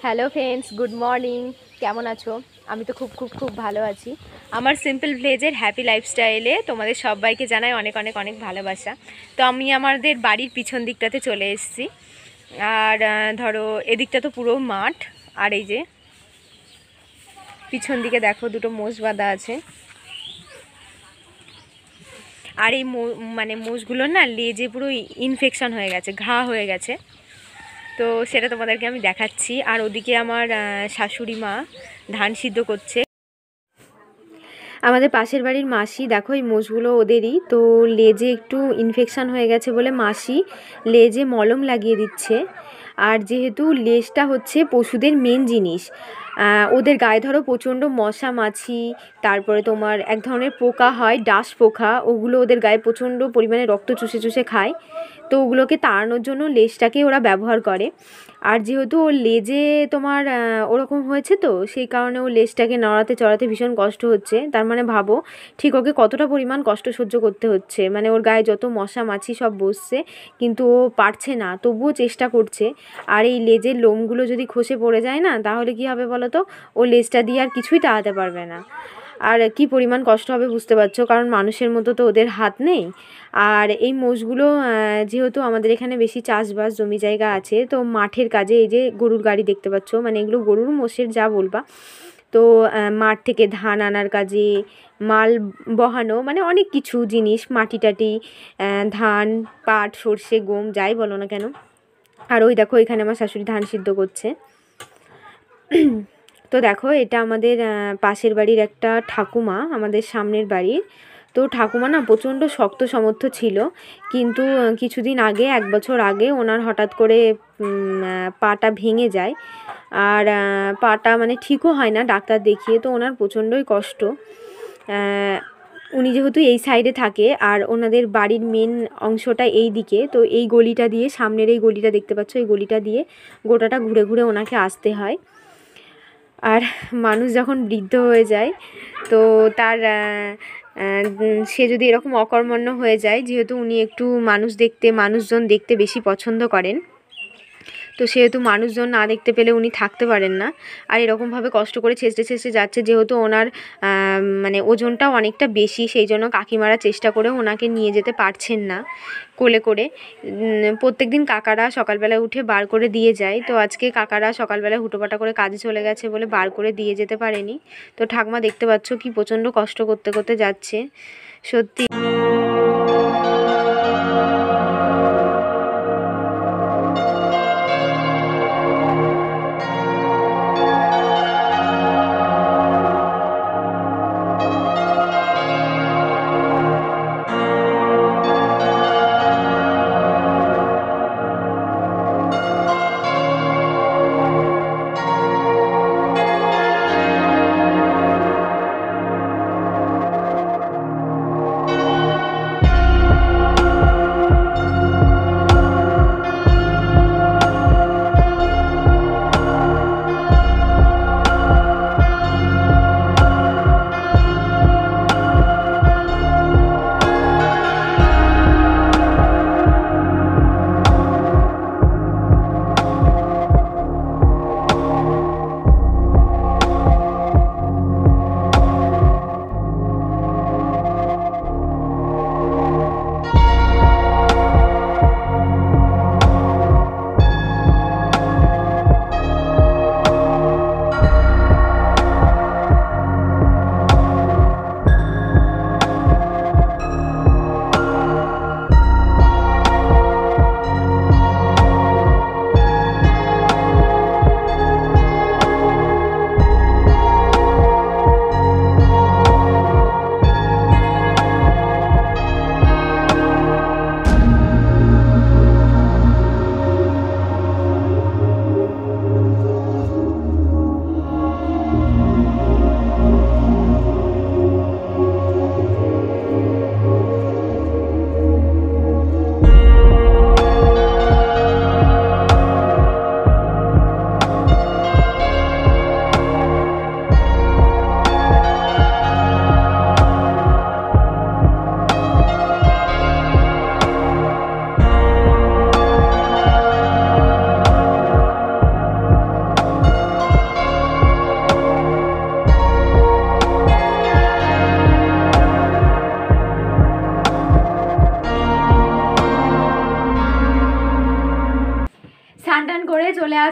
Hello friends, good morning. কেমন আছো? আমি তো খুব খুব খুব ভালো আছি। আমার সিম্পল ভিলেজের হ্যাপি লাইফস্টাইলে তোমাদের সবাইকে জানাই অনেক অনেক অনেক ভালোবাসা। তো আমি আমাদের বাড়ির পিছন দিকটাতে চলে এসেছি। আর ধরো এদিকটা তো পুরো মাঠ। আর এই যে পিছন দিকে দেখো দুটো মোষ বাঁধা আছে। আর এই মানে মোষগুলোর না লেজে পুরো ইনফেকশন হয়ে গেছে, ঘা হয়ে গেছে। তো সেটা তোমাদেরকে আমি দেখাচ্ছি। আর ওদিকে আমার শাশুড়ি মা ধান সিদ্ধ করছে। আমাদের পাশের বাড়ির মাসি দেখো এই মোষগুলো ওদেরই, তো লেজে একটু ইনফেকশান হয়ে গেছে বলে মাসি লেজে মলম লাগিয়ে দিচ্ছে। আর যেহেতু লেজটা হচ্ছে পশুদের মেন জিনিস, ওদের গায়ে ধরো প্রচণ্ড মশা মাছি, তারপরে তোমার এক ধরনের পোকা হয় ডাস পোকা, ওগুলো ওদের গায়ে প্রচণ্ড পরিমাণে রক্ত চুষে চুষে খায়। তো ওগুলোকে তাড়ানোর জন্য লেজটাকে ওরা ব্যবহার করে। আর যেহেতু ওর লেজে তোমার ওরকম হয়েছে, তো সেই কারণে ও লেজটাকে নড়াতে চড়াতে ভীষণ কষ্ট হচ্ছে। তার মানে ভাবো ঠিক ওকে কতটা পরিমাণ কষ্ট সহ্য করতে হচ্ছে। মানে ওর গায়ে যত মশা মাছি সব বসছে, কিন্তু ও পারছে না, তবুও চেষ্টা করছে। আর এই লেজের লোমগুলো যদি খসে পড়ে যায় না, তাহলে কী হবে বলো তো? ও লেজটা দিয়ে আর কিছুই তাড়াতে পারবে না। আর কি পরিমাণ কষ্ট হবে বুঝতে পারছো, কারণ মানুষের মতো তো ওদের হাত নেই। আর এই মোষগুলো যেহেতু আমাদের এখানে বেশি চাষবাস জমি জায়গা আছে, তো মাঠের কাজে এই যে গরুর গাড়ি দেখতে পাচ্ছ, মানে এগুলো গরুর মোষের যা বলবা। তো মাঠ থেকে ধান আনার কাজে, মাল বহানো, মানে অনেক কিছু জিনিস, মাটি টাটি, ধান পাট সর্ষে গম যাই বলো না কেন। আর ওই দেখো এখানে আমার শাশুড়ি ধান সিদ্ধ করছে। তো দেখো এটা আমাদের পাশের বাড়ির একটা ঠাকুমা, আমাদের সামনের বাড়ির। তো ঠাকুমা না প্রচণ্ড শক্ত সমর্থ ছিল, কিন্তু কিছুদিন আগে, 1 বছর আগে ওনার হঠাৎ করে পাটা ভেঙে যায়। আর পাটা মানে ঠিকও হয় না ডাক্তার দেখিয়ে, তো ওনার প্রচণ্ডই কষ্ট। উনি যেহেতু এই সাইডে থাকে আর ওনাদের বাড়ির মেন অংশটা এই দিকে, তো এই গলিটা দিয়ে, সামনের এই গলিটা দেখতে পাচ্ছ, এই গলিটা দিয়ে গোটাটা ঘুরে ঘুরে ওনাকে আসতে হয়। আর মানুষ যখন বৃদ্ধ হয়ে যায়, তো তার সে যদি এরকম অকর্মণ্য হয়ে যায়, যেহেতু উনি একটু মানুষজন দেখতে বেশি পছন্দ করেন, তো সেহেতু মানুষজন না দেখতে পেলে উনি থাকতে পারেন না। আর এরকমভাবে কষ্ট করে ছেঁচড়ে ছেঁচড়ে যাচ্ছে, যেহেতু ওনার মানে ওজনটাও অনেকটা বেশি, সেই জন্য কাকিমারা চেষ্টা করে ওনাকে নিয়ে যেতে পারছেন না কোলে করে। প্রত্যেক দিন কাকারা সকালবেলা উঠে বার করে দিয়ে যায়, তো আজকে কাকারা সকালবেলা হুটোপাটা করে কাজে চলে গেছে বলে বার করে দিয়ে যেতে পারেনি। তো ঠাকমা দেখতে পাচ্ছ কি প্রচণ্ড কষ্ট করতে করতে যাচ্ছে সত্যি।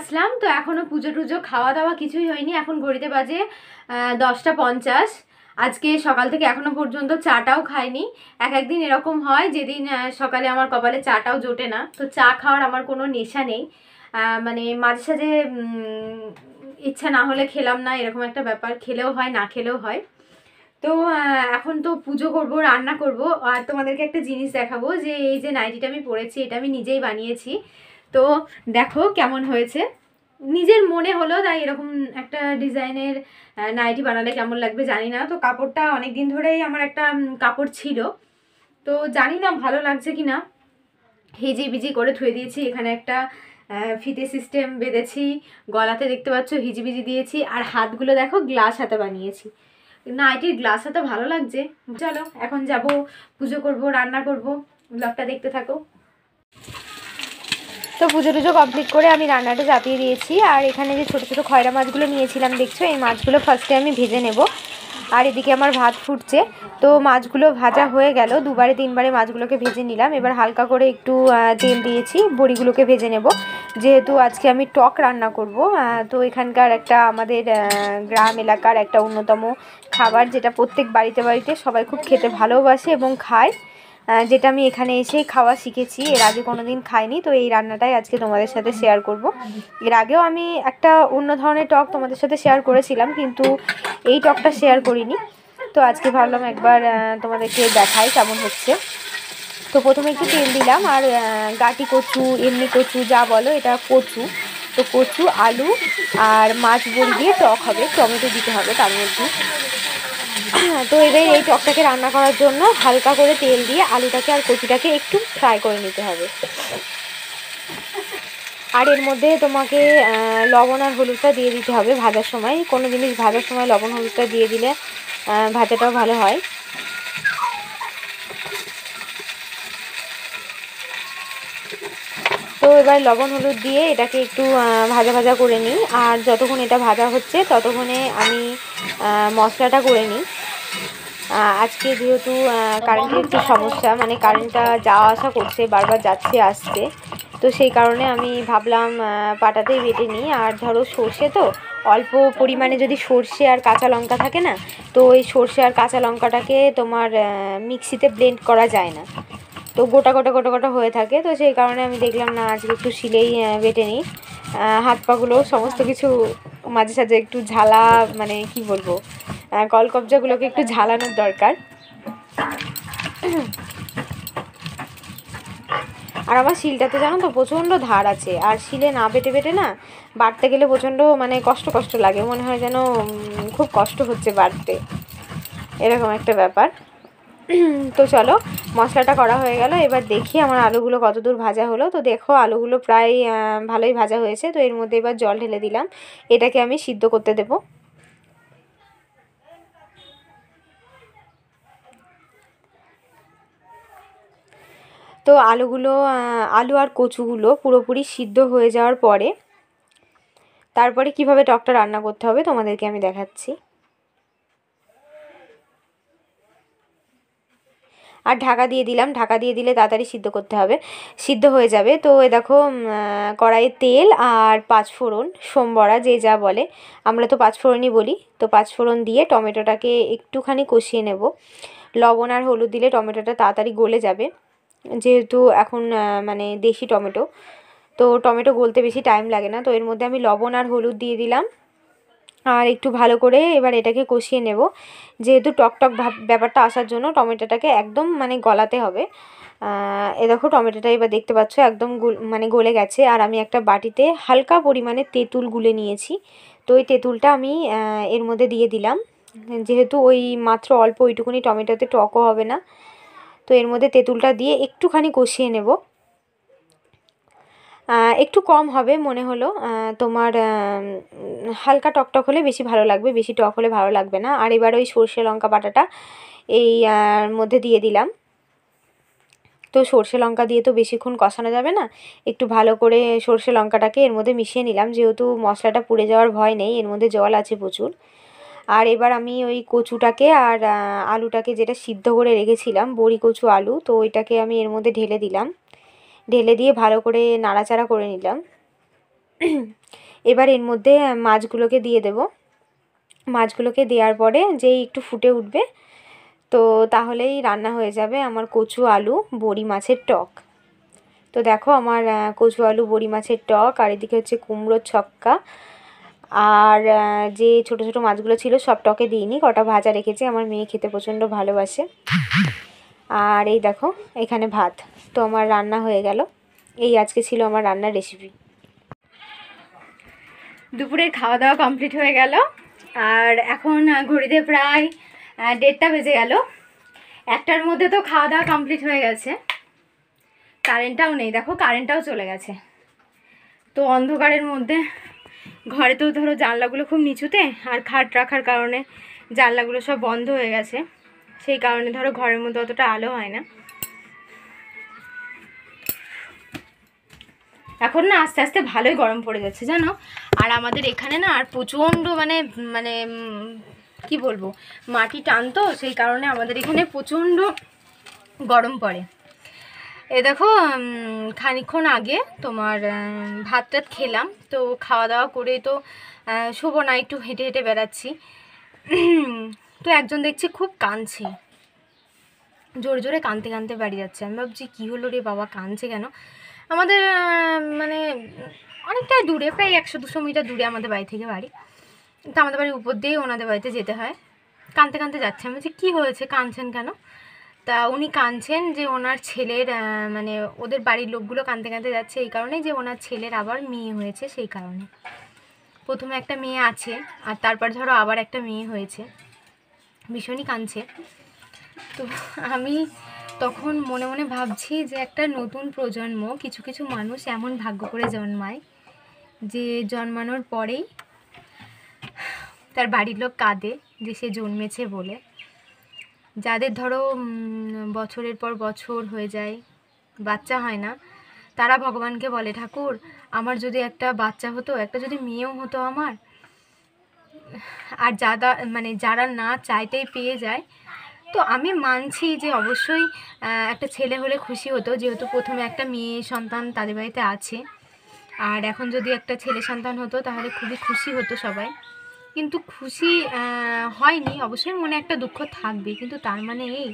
আসলাম। তো এখনও পুজো টুজো খাওয়া দাওয়া কিছুই হয়নি। এখন ঘড়িতে বাজে 10টা 50। আজকে সকাল থেকে এখনো পর্যন্ত চাটাও খাইনি। একদিন এরকম হয় যেদিন সকালে আমার কপালে চাটাও জোটে না। তো চা খাওয়ার আমার কোনো নেশা নেই, মানে মাঝে সাঝে ইচ্ছা না হলে খেলাম না, এরকম একটা ব্যাপার। খেলেও হয়, না খেলেও হয়। তো এখন তো পুজো করব, রান্না করব। আর তোমাদেরকে একটা জিনিস দেখাবো, যে এই যে নাইটিটা আমি পরেছি, এটা আমি নিজেই বানিয়েছি। তো দেখো কেমন হয়েছে। নিজের মনে হলো তাই এরকম একটা ডিজাইনের নাইটি বানালে কেমন লাগবে জানি না। তো কাপড়টা অনেক দিন ধরেই আমার একটা কাপড় ছিল, তো জানি না ভালো লাগছে কি না। হিজিবিজি করে ধুয়ে দিয়েছি। এখানে একটা ফিতে সিস্টেম বেঁধেছি, গলাতে দেখতে পাচ্ছ হিজিবিজি দিয়েছি, আর হাতগুলো দেখো গ্লাস হাতে বানিয়েছি। নাইটির গ্লাস হাতে ভালো লাগছে। চলো এখন যাব, পুজো করব, রান্না করব। ব্লগটা দেখতে থাকো। তো পুজো টুজো কমপ্লিট করে আমি রান্নাটা চাপিয়ে দিয়েছি। আর এখানে যে ছোটো ছোটো খয়রা মাছগুলো নিয়েছিলাম দেখছো, এই মাছগুলো ফার্স্টে আমি ভেজে নেব। আর এদিকে আমার ভাত ফুটছে। তো মাছগুলো ভাজা হয়ে গেল, 2বারে 3বারে মাছগুলোকে ভেজে নিলাম। এবার হালকা করে একটু তেল দিয়েছি, বড়িগুলোকে ভেজে নেব, যেহেতু আজকে আমি টক রান্না করব। তো এখানকার একটা আমাদের গ্রাম এলাকার একটা অন্যতম খাবার, যেটা প্রত্যেক বাড়িতে বাড়িতে সবাই খুব খেতে ভালোবাসে এবং খায়, যেটা আমি এখানে এসেই খাওয়া শিখেছি। এর আগে কোনো দিন খাইনি। তো এই রান্নাটাই আজকে তোমাদের সাথে শেয়ার করব। এর আগেও আমি একটা অন্য ধরনের টক তোমাদের সাথে শেয়ার করেছিলাম, কিন্তু এই টকটা শেয়ার করিনি। তো আজকে ভাবলাম একবার তোমাদেরকে দেখাই কেমন হচ্ছে। তো প্রথমে একটু তেল দিলাম, আর গাটি কচু, এমনি কচু যা বলো, এটা কচু। তো কচু, আলু আর মাছ বড়ি দিয়ে টক হবে, টমেটো দিতে হবে তার মধ্যে। তো এবার এই টকটাকে রান্না করার জন্য হালকা করে তেল দিয়ে আলুটাকে আর কচুটাকে একটু ফ্রাই করে নিতে হবে। আর এর মধ্যে তোমাকে লবণ আর হলুদটা দিয়ে দিতে হবে ভাজার সময়। কোনো জিনিস ভাজার সময় লবণ হলুদটা দিয়ে দিলে ভাজাটাও ভালো হয়। তো এবার লবণ হলুদ দিয়ে এটাকে একটু ভাজা ভাজা করে নিই। আর যতক্ষণ এটা ভাজা হচ্ছে ততক্ষণে আমি মশলাটা করে নিই। আজকে যেহেতু কারেন্টের একটু সমস্যা, মানে কারেন্টটা যাওয়া আসা করছে, বারবার যাচ্ছে আসছে, তো সেই কারণে আমি ভাবলাম পাটাতেই বেটে নিই। আর ধরো সর্ষে তো অল্প পরিমাণে যদি সর্ষে আর কাঁচা লঙ্কা থাকে না, তো ওই সর্ষে আর কাঁচা লঙ্কাটাকে তোমার মিক্সিতে ব্লেন্ড করা যায় না, তো গোটা গোটা গোটা গোটা হয়ে থাকে। তো সেই কারণে আমি দেখলাম না, আজকে একটু শিলেই বেটে নিই। হাত পাগুলো সমস্ত কিছু মাঝে সাঝে একটু ঝালা, মানে কি বলবো, কলকবজাগুলোকে একটু ঝালানোর দরকার। আর আমার শিলটাতে জানো তো প্রচণ্ড ধার আছে, আর শিলে না বেটে বেটে না বাটতে গেলে প্রচণ্ড মানে কষ্ট কষ্ট লাগে, মনে হয় যেন খুব কষ্ট হচ্ছে বাটতে, এরকম একটা ব্যাপার। তো চলো, মশলাটা করা হয়ে গেল। এবার দেখি আমার আলুগুলো কতদূর ভাজা হলো। তো দেখো আলুগুলো প্রায় ভালোই ভাজা হয়েছে। তো এর মধ্যে এবার জল ঢেলে দিলাম, এটাকে আমি সিদ্ধ করতে দেবো। তো আলু আর কচুগুলো পুরোপুরি সিদ্ধ হয়ে যাওয়ার পরে তারপরে কিভাবে টকটা রান্না করতে হবে তোমাদেরকে আমি দেখাচ্ছি। আর ঢাকা দিয়ে দিলাম, ঢাকা দিয়ে দিলে তাড়াতাড়ি সিদ্ধ করতে হবে, সিদ্ধ হয়ে যাবে। তো এ দেখো কড়াইয়ে তেল আর পাঁচফোড়ন, সোমবড়া যে যা বলে, আমরা তো পাঁচফোড়নই বলি। তো পাঁচফোড়ন দিয়ে টমেটোটাকে একটুখানি কষিয়ে নেব। লবণ আর হলুদ দিলে টমেটোটা তাড়াতাড়ি গলে যাবে, যেহেতু এখন মানে দেশি টমেটো, তো টমেটো গলতে বেশি টাইম লাগে না। তো এর মধ্যে আমি লবণ আর হলুদ দিয়ে দিলাম, আর একটু ভালো করে এবার এটাকে কষিয়ে নেব। যেহেতু টকটক ব্যাপারটা আসার জন্য টমেটোটাকে একদম মানে গলাতে হবে। এ দেখো টমেটোটা এবার দেখতে পাচ্ছ একদম মানে গলে গেছে। আর আমি একটা বাটিতে হালকা পরিমাণে তেঁতুল গুলে নিয়েছি, তো ওই তেঁতুলটা আমি এর মধ্যে দিয়ে দিলাম। যেহেতু ওই মাত্র অল্প ওইটুকুনি টমেটোতে টকও হবে না, তো এর মধ্যে তেঁতুলটা দিয়ে একটুখানি কষিয়ে নেব। একটু কম হবে মনে হলো তোমার, হালকা টকটক হলে বেশি ভালো লাগবে, বেশি টক হলে ভালো লাগবে না। আর এবার ওই সর্ষে লঙ্কা বাটাটা এই মধ্যে দিয়ে দিলাম। তো সর্ষে লঙ্কা দিয়ে তো বেশিক্ষণ কষানো যাবে না, একটু ভালো করে সর্ষে লঙ্কাটাকে এর মধ্যে মিশিয়ে নিলাম, যেহেতু মশলাটা পুড়ে যাওয়ার ভয় নেই, এর মধ্যে জল আছে প্রচুর। আর এবার আমি ওই কচুটাকে আর আলুটাকে যেটা সিদ্ধ করে রেখেছিলাম, বড়ি কচু আলু, তো ওইটাকে আমি এর মধ্যে ঢেলে দিলাম, ঢেলে দিয়ে ভালো করে নাড়াচাড়া করে নিলাম। এবার এর মধ্যে মাছগুলোকে দিয়ে দেব। মাছগুলোকে দেওয়ার পরে যেই একটু ফুটে উঠবে তো তাহলেই রান্না হয়ে যাবে আমার কচু আলু বড়ি মাছের টক। তো দেখো আমার কচু আলু বড়ি মাছের টক, আর এদিকে হচ্ছে কুমড়োর ছক্কা, আর যে ছোট ছোট মাছগুলো ছিল সব টকে দিইনি, কটা ভাজা রেখেছি, আমার মেয়ে খেতে প্রচণ্ড ভালোবাসে। আর এই দেখো এখানে ভাত। তো আমার রান্না হয়ে গেল। এই আজকে ছিল আমার রান্নার রেসিপি। দুপুরের খাওয়া দাওয়া কমপ্লিট হয়ে গেল, আর এখন ঘড়িতে প্রায় 1:30 বেজে গেল। 1টার মধ্যে তো খাওয়া দাওয়া কমপ্লিট হয়ে গেছে। কারেন্টটাও নেই, দেখো কারেন্টটাও চলে গেছে। তো অন্ধকারের মধ্যে ঘরে তো ধরো জানলাগুলো খুব নিচুতে, আর খাট রাখার কারণে জানলাগুলো সব বন্ধ হয়ে গেছে, সেই কারণে ধরো ঘরের মধ্যে অতটা আলো হয় না। এখন না আস্তে আস্তে ভালোই গরম পড়ে যাচ্ছে জানো। আর আমাদের এখানে না আর প্রচণ্ড মানে মানে কি বলবো, মাটি টান, তো সেই কারণে আমাদের এখানে প্রচণ্ড গরম পড়ে। এ দেখো খানিকক্ষণ আগে তোমার ভাত টাত খেলাম, তো খাওয়া দাওয়া করে তো শোবো না, একটু হেঁটে হেঁটে বেড়াচ্ছি। তো একজন দেখছি খুব কাঁদছে, জোরে জোরে কাঁদতে কাঁদতে বাড়ি যাচ্ছে। আমি ভাবছি কী হলো রে বাবা, কাঁদছে কেন? আমাদের মানে অনেকটাই দূরে, প্রায় 100-200 মিটার দূরে আমাদের বাড়ি থেকে বাড়ি। তো আমাদের বাড়ির উপর দিয়েই ওনাদের বাড়িতে যেতে হয়। কাঁদতে কাঁদতে যাচ্ছে। আমি বলছি কী হয়েছে, কাঁদছেন কেন? তা উনি কাঁদছেন যে ওনার ছেলের মানে ওদের বাড়ির লোকগুলো কাঁদতে কাঁদতে যাচ্ছে এই কারণে যে ওনার ছেলের আবার মেয়ে হয়েছে, সেই কারণে। প্রথমে একটা মেয়ে আছে, আর তারপর ধরো আবার একটা মেয়ে হয়েছে, ভীষণই কাঁদছে। তো আমি তখন মনে মনে ভাবছি যে একটা নতুন প্রজন্ম, কিছু কিছু মানুষ এমন ভাগ্য করে জন্মায় যে জন্মানোর পরেই তার বাড়ির লোক কাঁদে যে সে জন্মেছে বলে। যাদের ধরো বছরের পর বছর হয়ে যায়, বাচ্চা হয় না, তারা ভগবানকে বলে ঠাকুর আমার যদি একটা বাচ্চা হতো, একটা যদি মেয়েও হতো আমার। আর যারা না চাইতেই পেয়ে যায়, তো আমি মানছি যে অবশ্যই একটা ছেলে হলে খুশি হতো, যেহেতু প্রথমে একটা মেয়ে সন্তান তাদের বাড়িতে আছে, আর এখন যদি একটা ছেলে সন্তান হতো তাহলে খুবই খুশি হতো সবাই। কিন্তু খুশি হয়নি, অবশ্যই মনে একটা দুঃখ থাকবে, কিন্তু তার মানে এই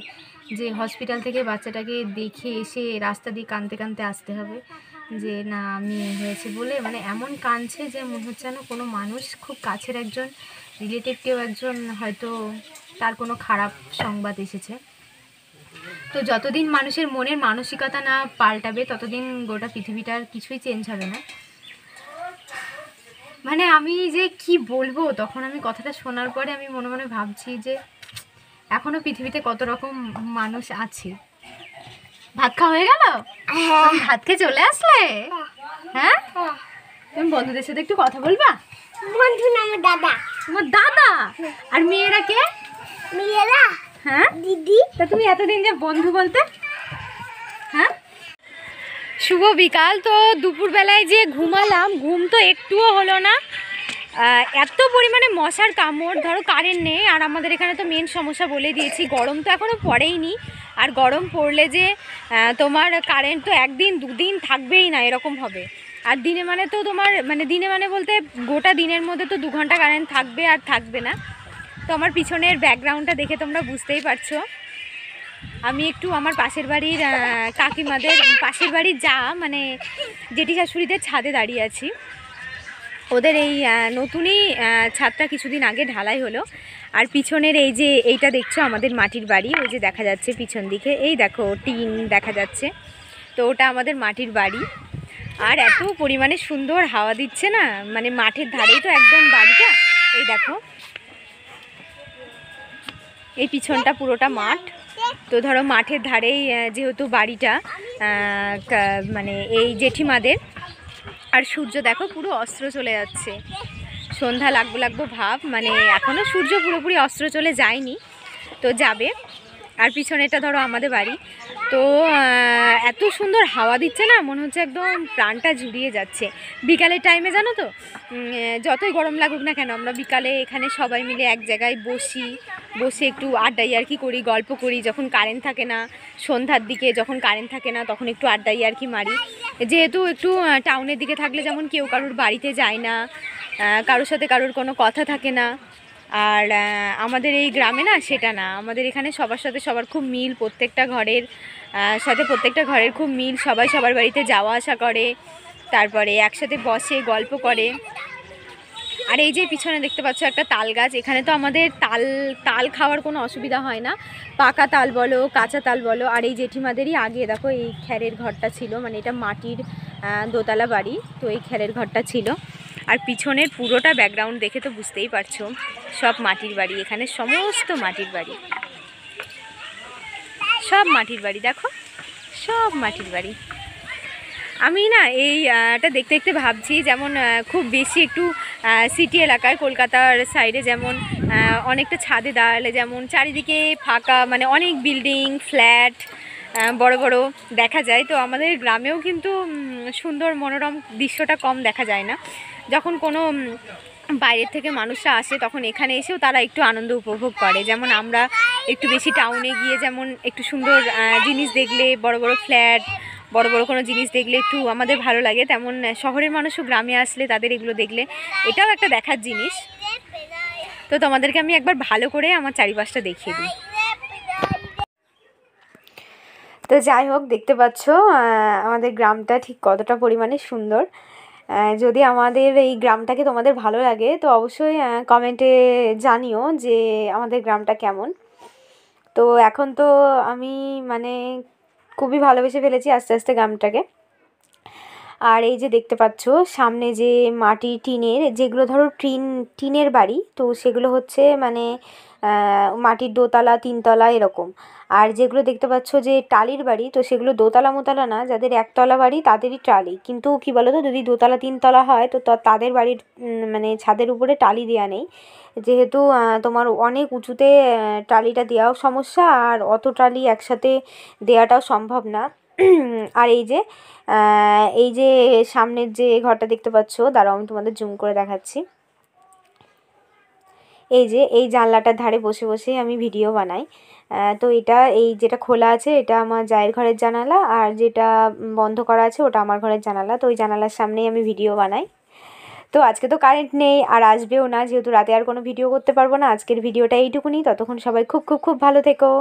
যে হসপিটাল থেকে বাচ্চাটাকে দেখে এসে রাস্তা দিয়ে কাঁদতে কাঁদতে আসতে হবে যে না মেয়ে হয়েছে বলে। মানে এমন কাঁদছে যে মনে হচ্ছে যেন কোনো মানুষ খুব কাছের একজন রিলেটিভ, কেউ একজন হয়তো তার কোনো খারাপ সংবাদ এসেছে। তো যতদিন মানুষের মনের মানসিকতা না পাল্টাবে ততদিন গোটা পৃথিবীটার কিছুই চেঞ্জ হবে না। মানে আমি যে কি বলবো, তখন আমি কথাটা শোনার পরে আমি মনে মনে ভাবছি যে এখনো পৃথিবীতে কত রকম মানুষ আছে। ভাত খাওয়া হয়ে গেল? ভাত খেয়ে চলে আসলে? হ্যাঁ, তুমি বন্ধুদের সাথে একটু কথা বলবা? বন্ধু না, আমার দাদা। তোমার দাদা? আর মেয়েরা কে? মেয়েরা হ্যাঁ দিদি। তা তুমি এতদিন যে বন্ধু বলতে? হ্যাঁ, শুভ বিকাল। তো দুপুরবেলায় যে ঘুমালাম, ঘুম তো একটুও হলো না, এত পরিমাণে মশার কামড়। ধরো কারেন্ট নেই, আর আমাদের এখানে তো মেন সমস্যা বলে দিয়েছি, গরম তো এখনও পড়েইনি, আর গরম পড়লে যে তোমার কারেন্ট তো 1-2 দিন থাকবেই না, এরকম হবে। আর দিনে মানে তো তোমার মানে দিনে মানে বলতে গোটা দিনের মধ্যে তো 2 ঘন্টা কারেন্ট থাকবে আর থাকবে না। তো আমার পিছনের ব্যাকগ্রাউন্ডটা দেখে তোমরা বুঝতেই পারছো। আমি একটু আমার পাশের বাড়ির কাকিমাদের পাশের বাড়ির মানে জেঠি শাশুড়িদের ছাদে দাঁড়িয়ে আছি। ওদের এই নতুনই ছাদটা কিছুদিন আগে ঢালাই হলো। আর পিছনের এই যে এইটা দেখছো আমাদের মাটির বাড়ি, ওই যে দেখা যাচ্ছে পিছন দিকে, এই দেখো টিন দেখা যাচ্ছে, তো ওটা আমাদের মাটির বাড়ি। আর এত পরিমাণে সুন্দর হাওয়া দিচ্ছে না, মানে মাঠের ধারেই তো একদম বাড়িটা। এই দেখো এই পিছনটা পুরোটা মাঠ। তো ধরো মাঠের ধারেই যেহেতু বাড়িটা মানে এই জেঠিমাদের। আর সূর্য দেখো পুরো অস্ত্র চলে যাচ্ছে, সন্ধ্যা লাগবো লাগবো ভাব, মানে এখনও সূর্য পুরোপুরি অস্ত্র চলে যায়নি, তো যাবে। আর পিছনেটা ধরো আমাদের বাড়ি। তো এত সুন্দর হাওয়া দিচ্ছে না, মনে হচ্ছে একদম প্রাণটা জুড়িয়ে যাচ্ছে। বিকালের টাইমে জানো তো, যতই গরম লাগুক না কেন, আমরা বিকালে এখানে সবাই মিলে এক জায়গায় বসে একটু আড্ডাই আর কি করি, গল্প করি। যখন কারেন্ট থাকে না, সন্ধ্যার দিকে যখন কারেন্ট থাকে না, তখন একটু আড্ডাই আর কি মারি। যেহেতু একটু টাউনের দিকে থাকলে যেমন কেউ কারোর বাড়িতে যায় না, কারোর সাথে কারোর কোনো কথা থাকে না। আর আমাদের এই গ্রামে না সেটা না, আমাদের এখানে সবার সাথে সবার খুব মিল, প্রত্যেকটা ঘরের সাথে প্রত্যেকটা ঘরের খুব মিল, সবাই সবার বাড়িতে যাওয়া আসা করে, তারপরে একসাথে বসে গল্প করে। আর এই যে পিছনে দেখতে পাচ্ছ একটা তাল গাছ, এখানে তো আমাদের তাল খাওয়ার কোনো অসুবিধা হয় না, পাকা তাল বলো কাঁচা তাল বলো। আর এই জেঠিমাদেরই আগে দেখো এই খ্যারের ঘরটা ছিল, মানে এটা মাটির দোতলা বাড়ি, তো এই খ্যারের ঘরটা ছিল। আর পিছনের পুরোটা ব্যাকগ্রাউন্ড দেখে তো বুঝতেই পারছো সব মাটির বাড়ি, এখানে সমস্ত মাটির বাড়ি, সব মাটির বাড়ি, দেখো সব মাটির বাড়ি। আমি না এইটা দেখতে দেখতে ভাবছি, যেমন খুব বেশি একটু সিটি এলাকায় কলকাতার সাইডে যেমন অনেকটা ছাদে দাঁড়ালে যেমন চারিদিকে ফাঁকা, মানে অনেক বিল্ডিং ফ্ল্যাট বড় বড় দেখা যায়, তো আমাদের গ্রামেও কিন্তু সুন্দর মনোরম দৃশ্যটা কম দেখা যায় না। যখন কোনো বাইরের থেকে মানুষরা আসে তখন এখানে এসেও তারা একটু আনন্দ উপভোগ করে। যেমন আমরা একটু বেশি টাউনে গিয়ে যেমন একটু সুন্দর জিনিস দেখলে, বড় বড় ফ্ল্যাট, বড় বড় কোনো জিনিস দেখলে একটু আমাদের ভালো লাগে, তেমন শহরের মানুষও গ্রামে আসলে তাদের এগুলো দেখলে এটাও একটা দেখার জিনিস। তো তোমাদেরকে আমি একবার ভালো করে আমার চারিপাশটা দেখিয়ে দিই। তো যাই হোক, দেখতে পাচ্ছ আমাদের গ্রামটা ঠিক কতটা পরিমাণে সুন্দর। যদি আমাদের এই গ্রামটাকে তোমাদের ভালো লাগে তো অবশ্যই কমেন্টে জানিও যে আমাদের গ্রামটা কেমন। তো এখন তো আমি মানে খুবই ভালোবেসে ফেলেছি আস্তে আস্তে গ্রামটাকে। আর এই যে দেখতে পাচ্ছ সামনে যে মাটির টিনের, যেগুলো ধরো টিনের বাড়ি, তো সেগুলো হচ্ছে মানে মাটির দোতলা তিনতলা এরকম। আর যেগুলো দেখতে পাচ্ছ যে টালির বাড়ি, তো সেগুলো দোতলা মোতলা না, যাদের একতলা বাড়ি তাদেরই টালি। কিন্তু কী বলো তো, যদি দোতলা তিনতলা হয় তো তাদের বাড়ির মানে ছাদের উপরে টালি দেওয়া নেই, যেহেতু তোমার অনেক উঁচুতে টালিটা দেওয়াও সমস্যা, আর অত টালি একসাথে দেওয়াটাও সম্ভব না। আর এই যে সামনের যে ঘরটা দেখতে পাচ্ছ, দাঁড়াও আমি তোমাদের জুম করে দেখাচ্ছি। এই যে এই জানলাটার ধারে বসে বসে আমি ভিডিও বানাই। তো এটা এই যেটা খোলা আছে এটা আমার জায়ের ঘরের জানালা, আর যেটা বন্ধ করা আছে ওটা আমার ঘরের জানালা। তো ওই জানালার সামনেই আমি ভিডিও বানাই। তো আজকে তো কারেন্ট নেই আর আসবেও না, যেহেতু রাতে আর কোনো ভিডিও করতে পারবো না। আজকের ভিডিওটা এইটুকুনি, ততক্ষণ সবাই খুব খুব খুব ভালো থেকো।